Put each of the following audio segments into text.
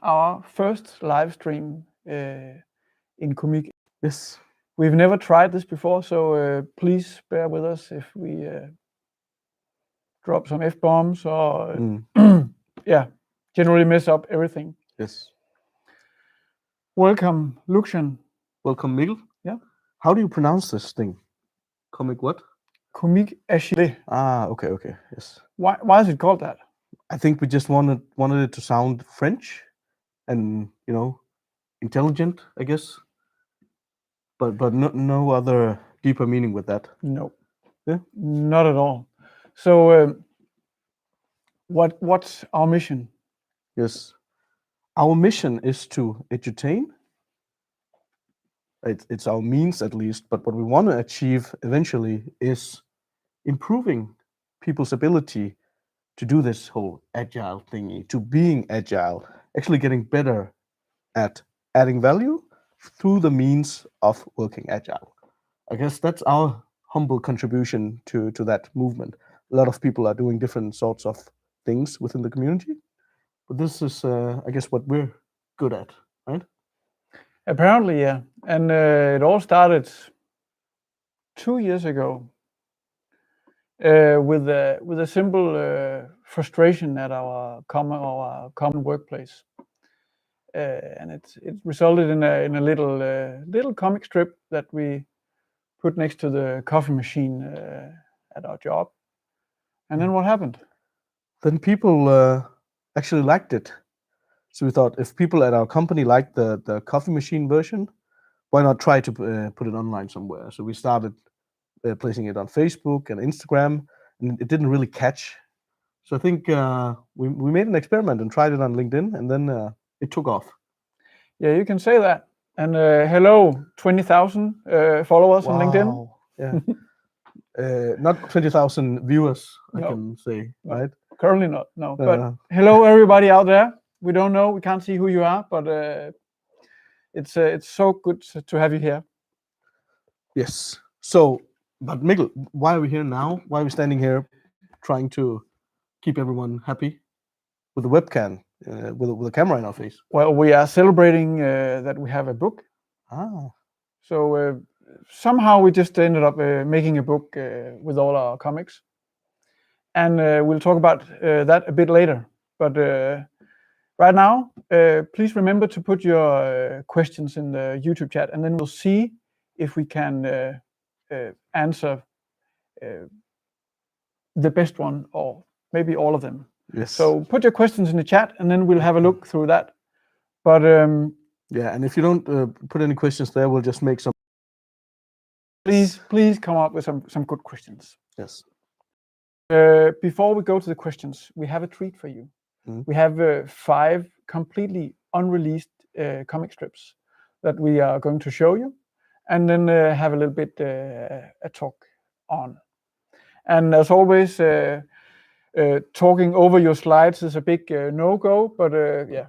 Our first live stream in Comic. Yes. We've never tried this before, so please bear with us if we drop some F-bombs or generally mess up everything. Yes. Welcome, Lucian. Welcome, Mikkel. Yeah. How do you pronounce this thing? Comic what? Comic Agilé. Okay. Yes. Why is it called that? I think we just wanted it to sound French and, intelligent, I guess. But no other deeper meaning with that. No. Yeah? Not at all. So what's our mission? Yes. Our mission is to edutain. It's our means, at least, but what we want to achieve eventually is improving people's ability to do this whole agile thingy, to being agile, actually getting better at adding value through the means of working agile. I guess that's our humble contribution to that movement. A lot of people are doing different sorts of things within the community, but this is, I guess, what we're good at, right? Apparently, yeah. And it all started 2 years ago with a simple frustration at our common workplace, and it resulted in a little comic strip that we put next to the coffee machine at our job. And then what happened? Then people actually liked it. So we thought, if people at our company liked the coffee machine version, why not try to put it online somewhere? So we started placing it on Facebook and Instagram, and it didn't really catch. So I think we made an experiment and tried it on LinkedIn, and then it took off. Yeah, you can say that. And hello, 20,000 followers on LinkedIn. Yeah. Not 20,000 viewers, I can say, no, right? Currently not, no. But hello, everybody out there. We don't know, we can't see who you are, but it's so good to have you here. Yes. So, but Mikkel, why are we here now? Why are we standing here trying to keep everyone happy with a webcam, with a camera in our face? Well, we are celebrating that we have a book. So somehow we just ended up making a book with all our comics. And we'll talk about that a bit later. But right now, please remember to put your questions in the YouTube chat, and then we'll see if we can answer the best one, or maybe all of them. Yes. So put your questions in the chat, and then we'll have a look through that. But yeah, and if you don't put any questions there, we'll just make some. Please come up with some good questions. Yes. Before we go to the questions, we have a treat for you. Mm-hmm. We have 5 completely unreleased comic strips that we are going to show you, and then have a little bit a talk on. And as always, talking over your slides is a big no-go, but yeah,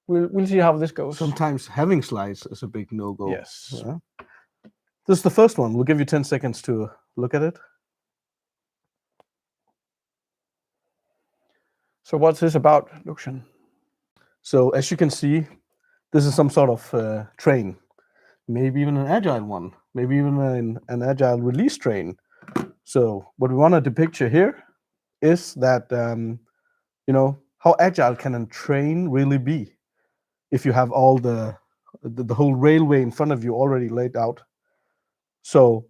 we'll see how this goes. Sometimes having slides is a big no-go. Yes. Yeah. This is the first one. We'll give you 10 seconds to look at it. So what's this about, Lucian? So as you can see, this is some sort of train, maybe even an agile one, maybe even an agile release train. So what we want to depict here is that, how agile can a train really be if you have all the whole railway in front of you already laid out. So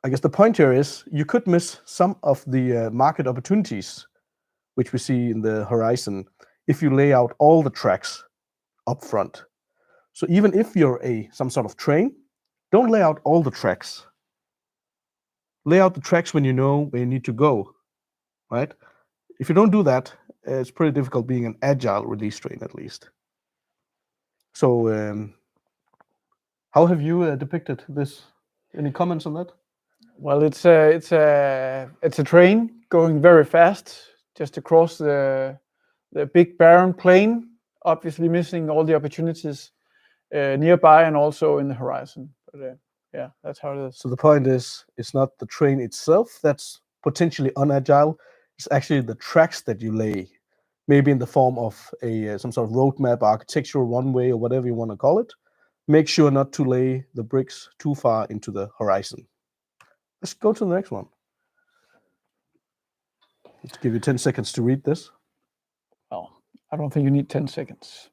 I guess the point here is you could miss some of the market opportunities which we see in the horizon if you lay out all the tracks up front. So even if you're some sort of train, don't lay out all the tracks. Lay out the tracks when you know where you need to go, right? If you don't do that, it's pretty difficult being an agile release train, at least. So how have you depicted this? Any comments on that? Well, it's a train going very fast just across the big barren plain, obviously missing all the opportunities nearby and also in the horizon. But yeah, that's how it is. So the point is, it's not the train itself that's potentially unagile. It's actually the tracks that you lay maybe in the form of some sort of roadmap, architectural runway, or whatever you want to call it. Make sure not to lay the bricks too far into the horizon. Let's go to the next one. Let's give you 10 seconds to read this. Well, I don't think you need 10 seconds.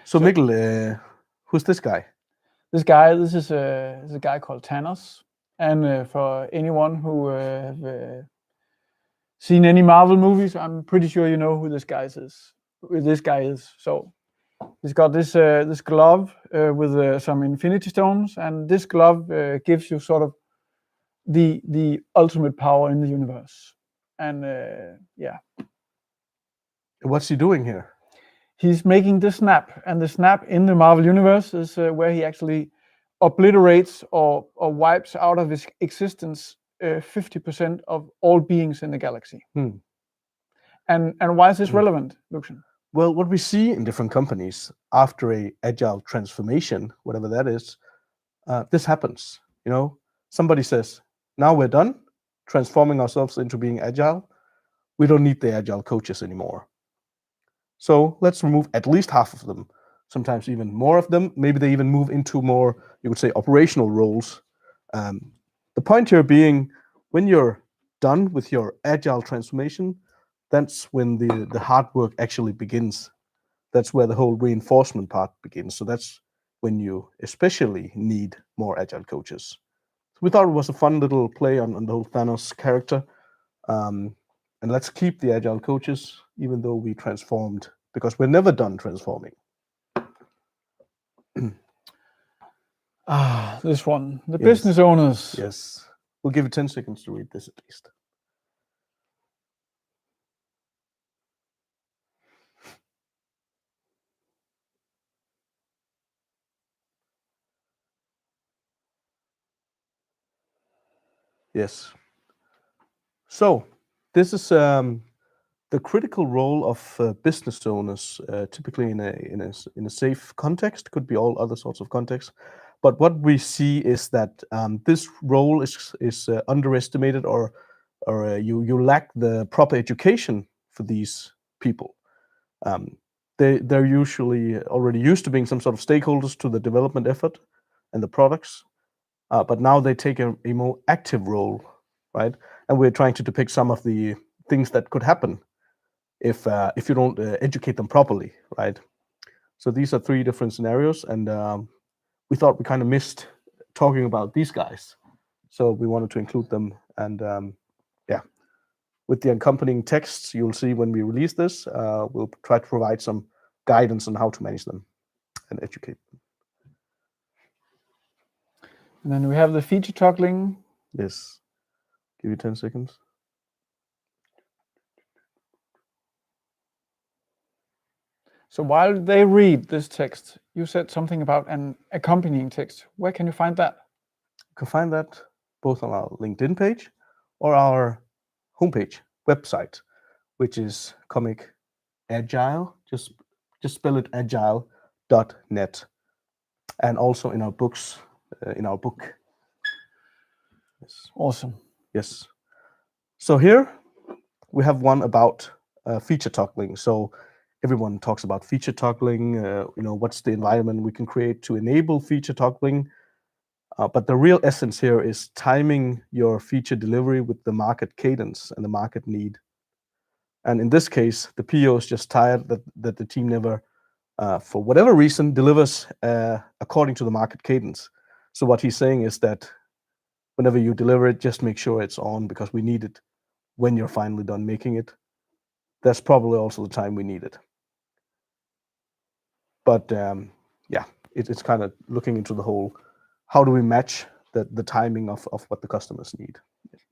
So Mikkel, who's this guy? This is a guy called Thanos. And for anyone who have seen any Marvel movies, I'm pretty sure you know who this guy is. So he's got this glove with some Infinity Stones, and this glove gives you sort of the ultimate power in the universe. And yeah. What's he doing here? He's making the snap, and the snap in the Marvel universe is where he actually obliterates or wipes out of his existence 50% of all beings in the galaxy. And why is this relevant, Lucian? Well, what we see in different companies after a agile transformation, whatever that is, this happens. You know, somebody says, now we're done transforming ourselves into being agile. We don't need the agile coaches anymore. So let's remove at least half of them, sometimes even more of them. Maybe they even move into more, you could say, operational roles. The point here being, when you're done with your agile transformation, that's when the hard work actually begins. That's where the whole reinforcement part begins. So that's when you especially need more agile coaches. So we thought it was a fun little play on the whole Thanos character. And let's keep the agile coaches, even though we transformed, because we're never done transforming. This one, the business owners. Yes, we'll give you 10 seconds to read this at least. Yes. So this is the critical role of business owners, typically in a safe context. Could be all other sorts of contexts, but what we see is that this role is underestimated, or you lack the proper education for these people. They're usually already used to being some sort of stakeholders to the development effort and the products, but now they take a more active role, right? And we're trying to depict some of the things that could happen if you don't educate them properly, right? So these are 3 different scenarios, and we thought we kind of missed talking about these guys, so we wanted to include them. And yeah, with the accompanying texts you'll see when we release this, we'll try to provide some guidance on how to manage them and educate them. And then we have the feature toggling. Yes, give you 10 seconds. So while they read this text, you said something about an accompanying text. Where can you find that? You can find that both on our LinkedIn page or our homepage website, which is Comic Agilé, just spell it agile.net, and also in our books, in our book. Yes. Awesome. Yes. So here we have one about feature toggling. So everyone talks about feature toggling. What's the environment we can create to enable feature toggling? But the real essence here is timing your feature delivery with the market cadence and the market need. And in this case, the PO is just tired that the team never, for whatever reason, delivers according to the market cadence. So what he's saying is that whenever you deliver it, just make sure it's on, because we need it when you're finally done making it. That's probably also the time we need it. But yeah, it's kind of looking into the whole, how do we match the timing of what the customers need.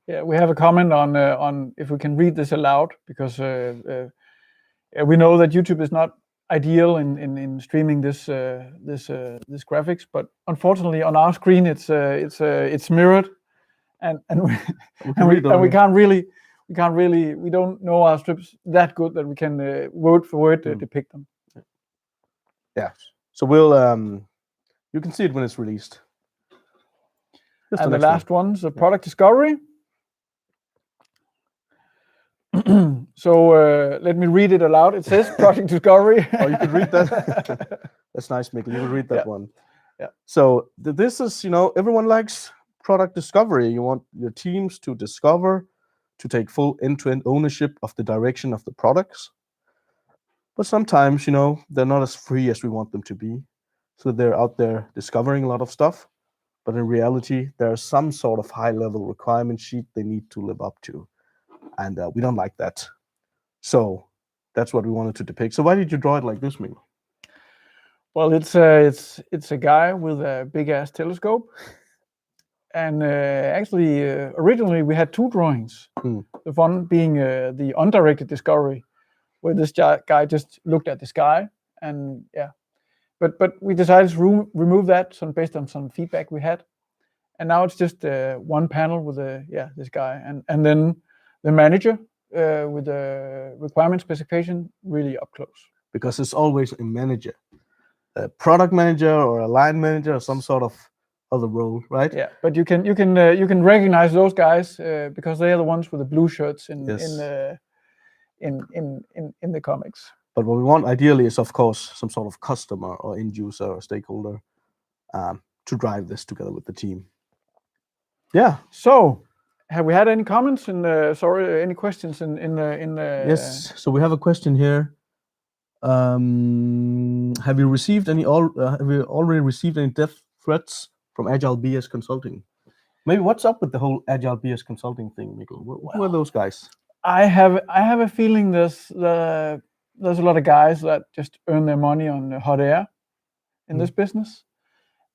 Yeah, we have a comment on if we can read this aloud, because we know that YouTube is not ideal in streaming this graphics, but unfortunately on our screen it's mirrored, and we can't really we don't know our strips that good that we can word for word depict them. Yeah, so we'll you can see it when it's released. And the last one's the product discovery. So let me read it aloud. It says project discovery. Oh, you could read that. That's nice, Mikkel. You will read that Yeah. one. Yeah. So this is, everyone likes product discovery. You want your teams to discover, to take full end-to-end ownership of the direction of the products. But sometimes, they're not as free as we want them to be. So they're out there discovering a lot of stuff. But in reality, there's some sort of high-level requirement sheet they need to live up to. And we don't like that. So that's what we wanted to depict. So why did you draw it like this, Mikkel? Well, it's a guy with a big ass telescope, and actually, originally we had two drawings. The one being the undirected discovery, where this guy just looked at the sky, and but we decided to remove that based on some feedback we had, and now it's just one panel with this guy, and then the manager with the requirement specification really up close. Because it's always a manager, a product manager or a line manager or some sort of other role, right? Yeah, but you can recognize those guys because they are the ones with the blue shirts in the comics. But what we want ideally is, of course, some sort of customer or end user or stakeholder to drive this together with the team. Yeah. So, have we had any comments any questions in the? Yes. So we have a question here. Have you already received any death threats from Agile BS Consulting? Maybe what's up with the whole Agile BS Consulting thing, Mikkel? Who are those guys? I have a feeling there's a lot of guys that just earn their money on hot air in this business,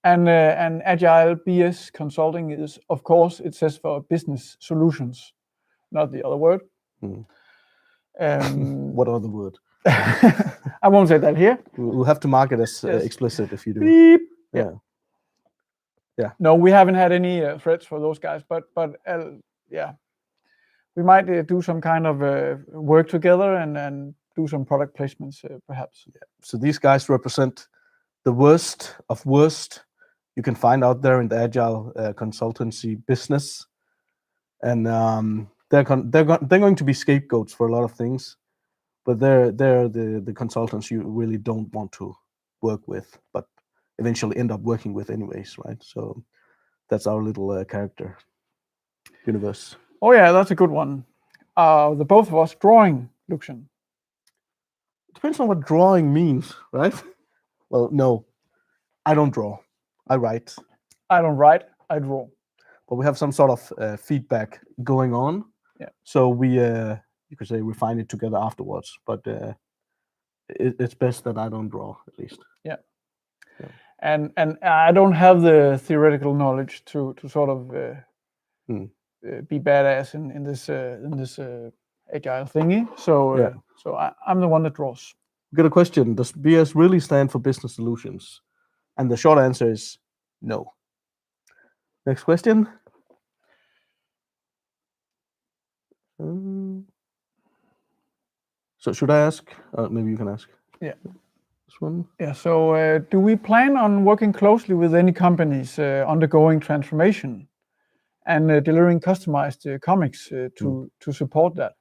and Agile BS Consulting is, of course, it says for business solutions, not the other word. What other word? I won't say that here. We'll have to mark it as explicit if you do. Beep. Yeah. No, we haven't had any threats for those guys, but we might do some kind of work together and do some product placements, perhaps. Yeah. So these guys represent the worst of worst you can find out there in the Agile consultancy business, and they're going to be scapegoats for a lot of things, but they're the consultants you really don't want to work with, but eventually end up working with anyways, right? So that's our little character universe. Oh yeah, that's a good one. The both of us drawing, Lucian. Depends on what drawing means, right? Well, no, I don't draw. I write. I don't write, I draw. But we have some sort of feedback going on. Yeah. So we, you could say, refine it together afterwards. But it's best that I don't draw, at least. Yeah. And I don't have the theoretical knowledge to sort of be badass in this agile thingy. So so I'm the one that draws. We got a question. Does BS really stand for business solutions? And the short answer is no. Next question. So should I ask? Maybe you can ask. Yeah. This one. Yeah. So do we plan on working closely with any companies undergoing transformation and delivering customized comics to support that?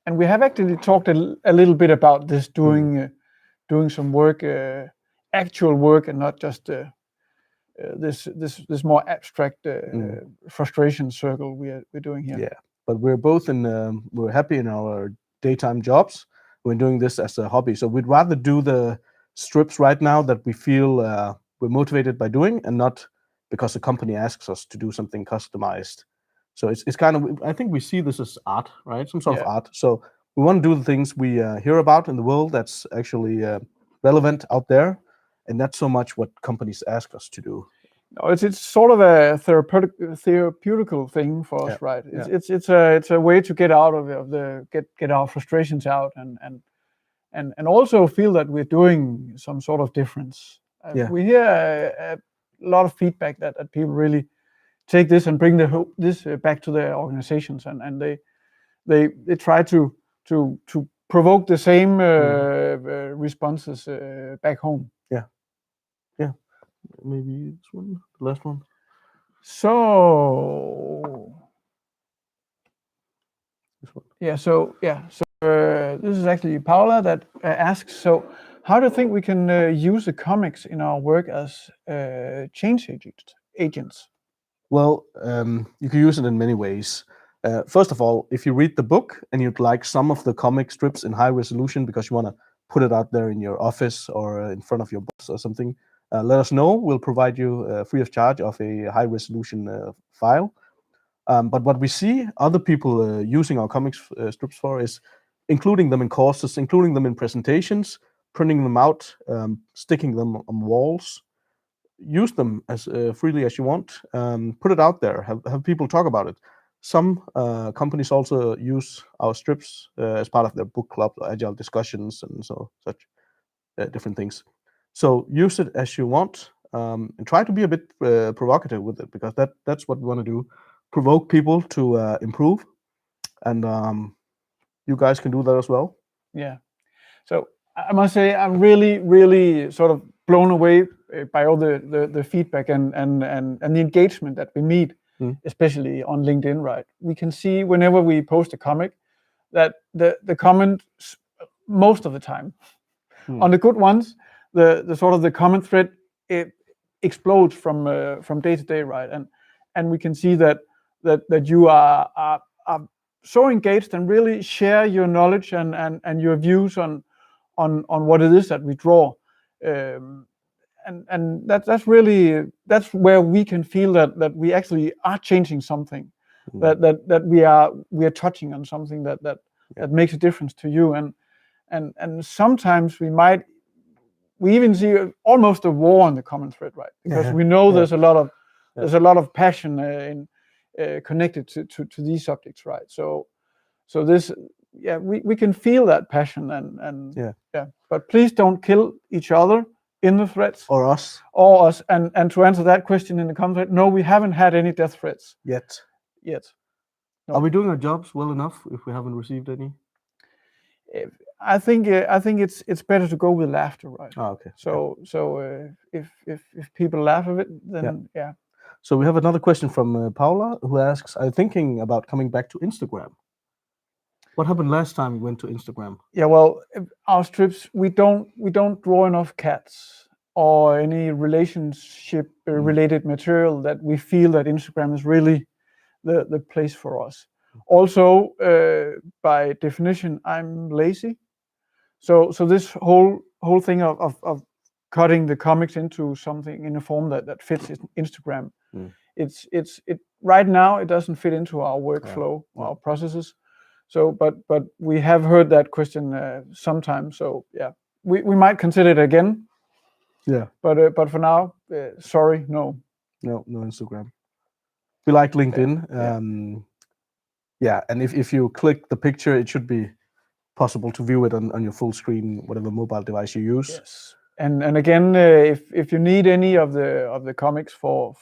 And we have actually talked a little bit about this, doing some work, actual work, and not just this more abstract frustration circle we're doing here. Yeah, but we're both we're happy in our daytime jobs. We're doing this as a hobby, so we'd rather do the strips right now that we feel we're motivated by doing, and not because the company asks us to do something customized. So it's kind of, I think we see this as art, right? Some sort of art. So we want to do the things we hear about in the world that's actually relevant out there, and not so much what companies ask us to do. No, it's sort of a therapeutical thing for us, right? It's a way to get out of get our frustrations out and also feel that we're doing some sort of difference. We hear a lot of feedback that people really take this and bring this back to their organizations, and they try to provoke the same responses back home. Yeah. Maybe this one, the last one. So This one. Yeah. So this is actually Paula that asks. So, how do you think we can use the comics in our work as change agents? Well, you can use it in many ways. First of all, if you read the book and you'd like some of the comic strips in high resolution because you want to put it out there in your office or in front of your boss or something, let us know. We'll provide you free of charge of a high resolution file. But what we see other people using our comics strips for is including them in courses, including them in presentations, printing them out, sticking them on walls. Use them as freely as you want. Put it out there. Have people talk about it. Some companies also use our strips as part of their book club, agile discussions, and such different things. So use it as you want, and try to be a bit provocative with it, because that's what we want to do. Provoke people to improve, and you guys can do that as well. Yeah. So I must say I'm really sort of blown away by all the feedback and the engagement that we meet, especially on LinkedIn. Right, we can see whenever we post a comic that the comments most of the time on the good ones, the sort of the comment thread, it explodes from day to day, right? And we can see that you are so engaged and really share your knowledge and your views on what it is that we draw, and that's where we can feel that we actually are changing something, that we are touching on something that makes a difference to you, and sometimes we even see almost a war on the comment thread, right? Because we know there's a lot of passion connected to these subjects, right? So this, we can feel that passion, and but please don't kill each other in the threads or us. And to answer that question in the comment thread, no, we haven't had any death threats yet. No. Are we doing our jobs well enough if we haven't received any? I think it's better to go with laughter, right? Oh, okay. So if people laugh at it, then yeah. So we have another question from Paula, who asks, "Are you thinking about coming back to Instagram? What happened last time we went to Instagram?" Yeah, well, our strips, we don't draw enough cats or any relationship related material that we feel that Instagram is really the place for us. Also, by definition, I'm lazy. So this whole thing of cutting the comics into something in a form that fits Instagram, it right now it doesn't fit into our workflow, our processes. So, but we have heard that question sometimes. So yeah, we might consider it again. Yeah. But for now, sorry, no Instagram. We like LinkedIn. And if you click the picture, it should be possible to view it on your full screen, whatever mobile device you use. Yes. And again, if you need any of the comics for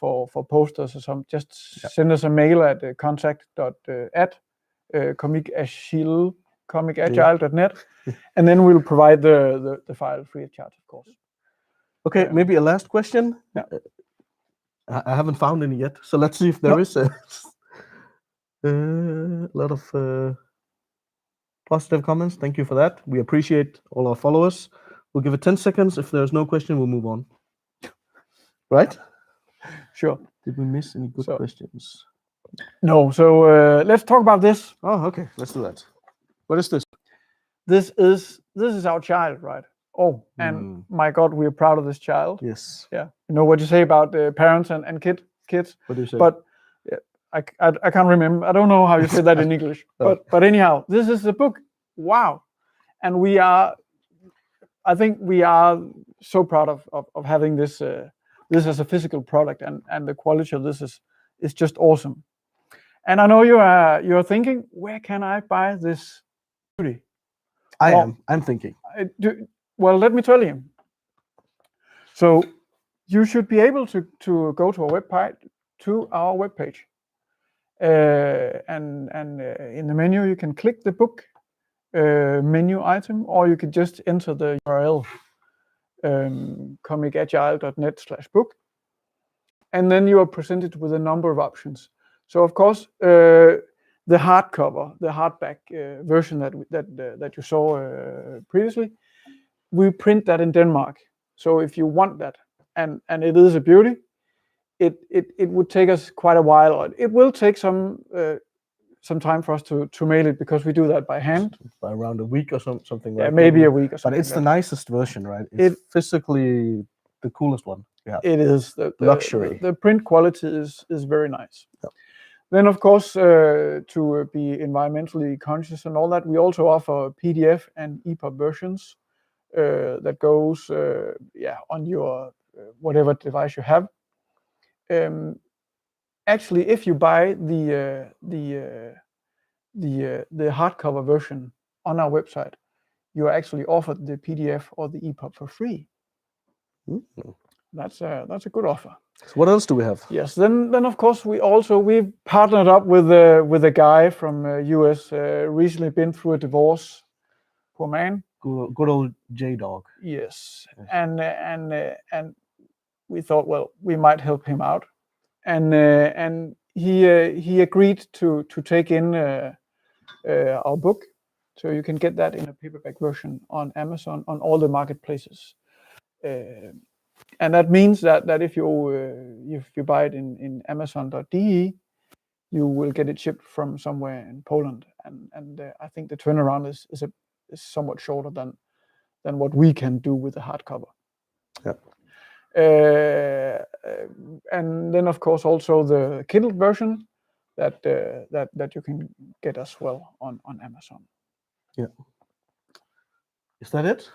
posters or something, just send us a mail at contact.at comicagilé.net, and then we'll provide the file free of charge, of course. Okay, maybe a last question. Yeah. I haven't found any yet, so let's see if there is a lot of positive comments. Thank you for that. We appreciate all our followers. We'll give it 10 seconds. If there's no question, we'll move on. Right? Sure. Did we miss any good questions? No. So let's talk about this. Oh, okay. Let's do that. What is this? This is our child, right? Oh, and my God, we are proud of this child. Yes. Yeah. You know what you say about parents and kids? What do you say? But I can't remember. I don't know how you say that in English. But anyhow, this is the book. Wow. And I think we are so proud of having this as a physical product, and the quality of this is just awesome. And I know you're thinking, where can I buy this beauty? I'm thinking. Well, let me tell you. So you should be able to go to our webpage, and in the menu you can click the book menu item, or you could just enter the URL comicagilé.net/book, and then you are presented with a number of options. So of course, the hardcover, the hardback version that you saw previously, we print that in Denmark. So if you want that, and it is a beauty, it would take us quite a while. Or it will take some time for us to mail it, because we do that by hand. By around a week or something. Yeah, right? maybe a week or something. But it's like the nicest version, right? It's physically the coolest one. Yeah. It is. Luxury. The print quality is very nice. Yep. Then, of course, to be environmentally conscious and all that, we also offer PDF and EPUB versions that goes on your whatever device you have. Actually, if you buy the hardcover version on our website, you are actually offered the PDF or the EPUB for free. Mm-hmm. That's a good offer. So what else do we have? Yes, then of course we've partnered up with a guy from US. Recently been through a divorce. Poor man. Good old J-Dog. Yes. And we thought, well, we might help him out, and he agreed to take in our book, so you can get that in a paperback version on Amazon, on all the marketplaces. And that means that if you buy it in Amazon.de, you will get it shipped from somewhere in Poland, and I think the turnaround is somewhat shorter than what we can do with the hardcover. Yep. And then of course also the Kindle version that you can get as well on Amazon. Yeah. Is that it?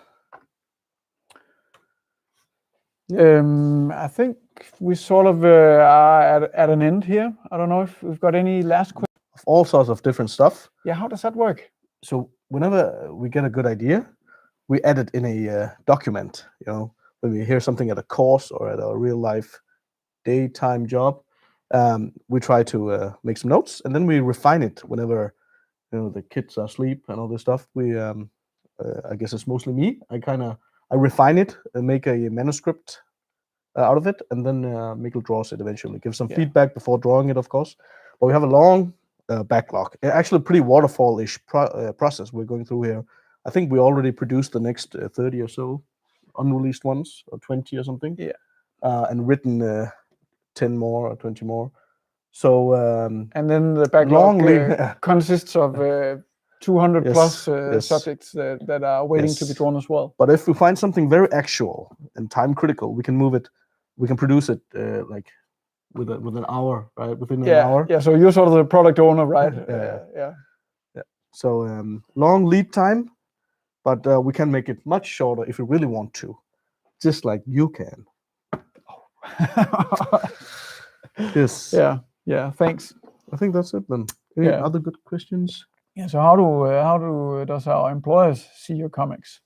I think we sort of are at an end here. I don't know if we've got any last questions. Of all sorts of different stuff. Yeah, how does that work? So whenever we get a good idea, we add it in a document. When we hear something at a course or at a real life daytime job, we try to make some notes, and then we refine it whenever the kids are asleep and all this stuff. We I guess it's mostly me. I refine it and make a manuscript out of it, and then Mikkel draws it eventually. Give some feedback before drawing it, of course. But we have a long backlog. Actually, a pretty waterfall-ish process we're going through here. I think we already produced the next 30 or so unreleased ones, or 20 or something. Yeah. And written 10 more or 20 more. So and then the backlog consists of 200 plus subjects that are waiting to be drawn as well. But if we find something very actual and time critical, we can move it. We can produce it like with an hour, right? Within an hour. Yeah. So you're sort of the product owner, right? Yeah. So long lead time, but we can make it much shorter if we really want to, just like you can. Yes. Yeah. Thanks. I think that's it then. Any other good questions? Yeah. So how does our employers see your comics?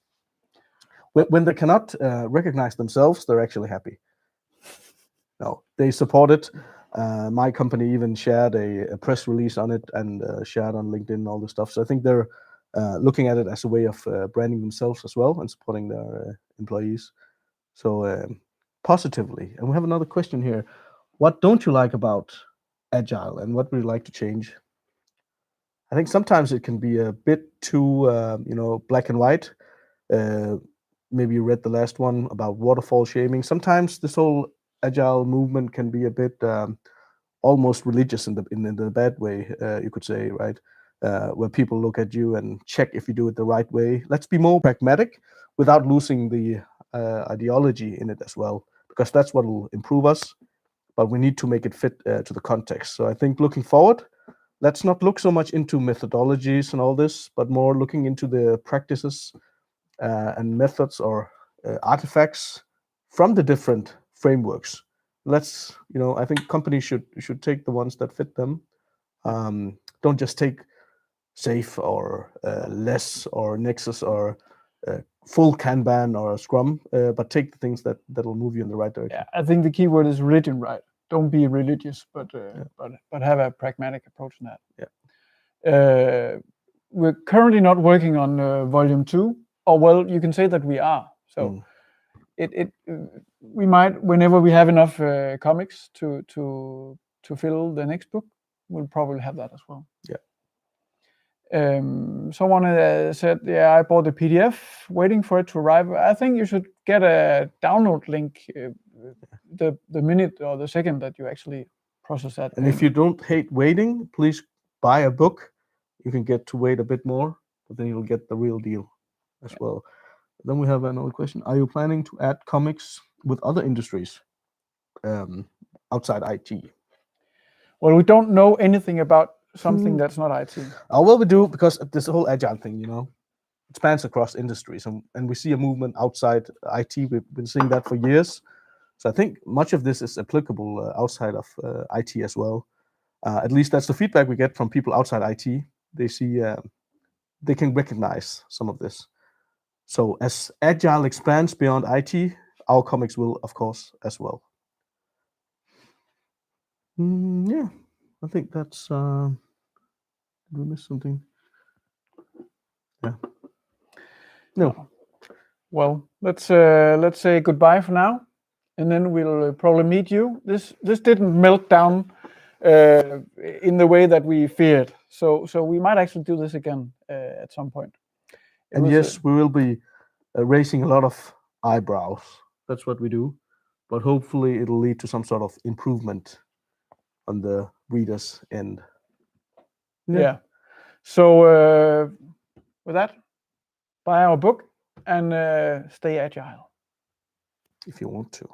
When they cannot recognize themselves, they're actually happy. No, they support it. My company even shared a press release on it and shared on LinkedIn and all this stuff. So I think they're looking at it as a way of branding themselves as well and supporting their employees. So positively. And we have another question here. What don't you like about Agile, and what would you like to change? I think sometimes it can be a bit too, black and white. Maybe you read the last one about waterfall shaming. Sometimes this whole Agile movement can be a bit almost religious in the bad way, you could say, right? Where people look at you and check if you do it the right way. Let's be more pragmatic without losing the ideology in it as well, because that's what will improve us. But we need to make it fit to the context. So I think looking forward, let's not look so much into methodologies and all this, but more looking into the practices and methods or artifacts from the different frameworks. I think companies should take the ones that fit them. Don't just take Safe or Less or Nexus or full Kanban or Scrum, but take the things that will move you in the right direction. Yeah, I think the key word is religion, right? Don't be religious, but have a pragmatic approach in that. Yeah. We're currently not working on volume 2, or well, you can say that we are. So we might, whenever we have enough comics to fill the next book, we'll probably have that as well. Yeah. Someone said, yeah, I bought the PDF, waiting for it to arrive. I think you should get a download link the minute or the second that you actually process that. And if you don't hate waiting, please buy a book. You can get to wait a bit more, but then you'll get the real deal as well. Then we have another question. Are you planning to add comics with other industries outside IT? Well, we don't know anything about something that's not IT. Well, we do, because this whole agile thing, it spans across industries, and we see a movement outside IT. We've been seeing that for years. So I think much of this is applicable outside of IT as well. At least that's the feedback we get from people outside IT. They see, they can recognize some of this. So as agile expands beyond IT, our comics will, of course, as well. Yeah, I think that's. Did we miss something? Yeah. No. Well, let's say goodbye for now, and then we'll probably meet you. This didn't melt down in the way that we feared, so we might actually do this again at some point. And yes, we will be raising a lot of eyebrows. That's what we do, but hopefully it'll lead to some sort of improvement on the reader's end. Yeah. So with that, buy our book and stay agile. If you want to.